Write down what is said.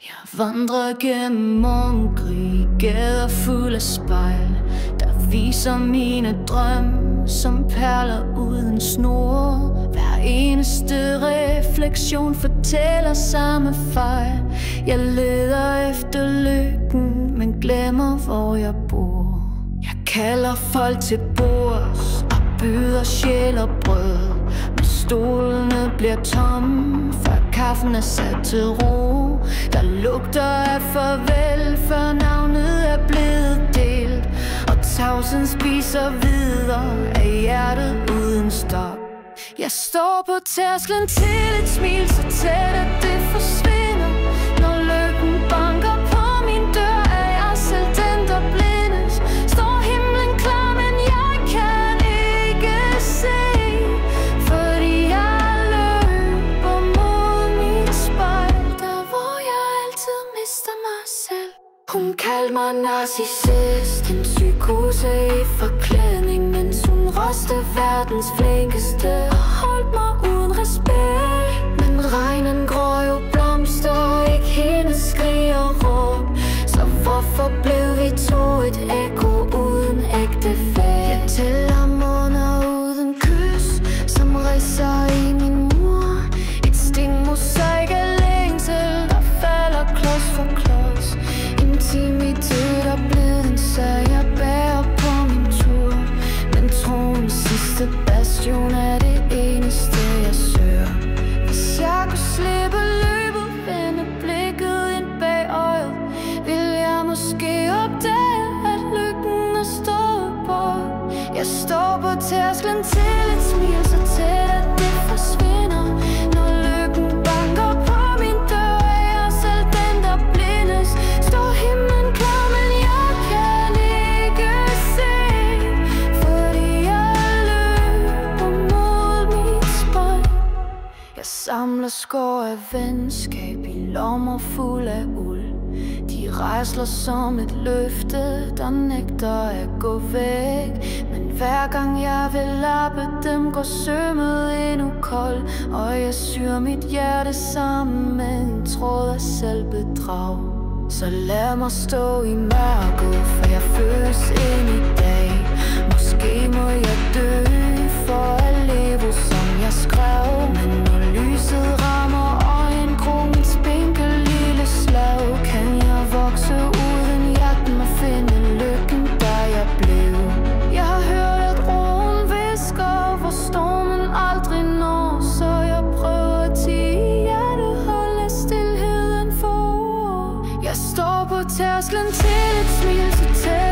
Jeg vandrer gennem mørke gader fuld af spejl, der viser mine drømme som perler uden snor. Hver eneste refleksion fortæller samme fejl. Jeg leder efter lykken, men glemmer hvor jeg bor. Jeg kalder folk til bords og byder sjæl og brød, men stolene bliver tomme, før kaffen er sat til ro. Der lugter af farvel, før navnet er blevet delt, og tavsen spiser videre af hjertet uden stop. Jeg står på tærsklen til et smil så tæt, at det forsvinder. Når lykken banker på min dør, er jeg selv den, der blindes. Står himlen klar, men jeg kan ikke se, fordi jeg løber mod mit spejl, der hvor jeg altid mister mig selv. Hun kaldte mig narcissist, en psykose i forklædning, mens hun roste verdens flinkeste og holdt mig uden respekt. Men regnen grår jo blomster, og ikke hendes skrig og råb. Så hvorfor blev vi to et ekko uden ægtefælle? Jeg tæller måneder uden kys, som ridser i min mur. Et stenmosaik af længsel, der falder klods for klods. Intimitet er blevet en sag, jeg bærer på min tur. Men troens sidste bastion er det eneste, jeg søger. Hvis jeg kunne slippe løbet, vende blikket ind bag øjet, vil jeg måske opdage, at lykken er stået på. Jeg står på tærsklen til et smil så tæt, at det forsvinder. Når lykken banker på min dør, er jeg selv den, der blindes. Står himlen klar, men jeg kan ikke se, fordi jeg løber mod mit spejl. Jeg samler skår af venskab i lommer fuld af uld. De rejsler som et løfte, der nægter at gå væk. Men hver gang jeg vil lappe dem, går sømmet endnu kold, og jeg syr mit hjerte sammen med en tråd af selvbedrag. Så lad mig stå i mørket, for jeg føles ind i dag. Måske må jeg dø for at leve som jeg skrev. Men når lyset rammer øjenkrogen, spinkel lille slag, kan jeg vokse uden hjerten og finde lykken, der jeg blev. Jeg har hørt at roen visker, hvor stormen aldrig når, så jeg prøver at tie hjerteholde stilheden for. Jeg står på tærsklen til et smil så tæt,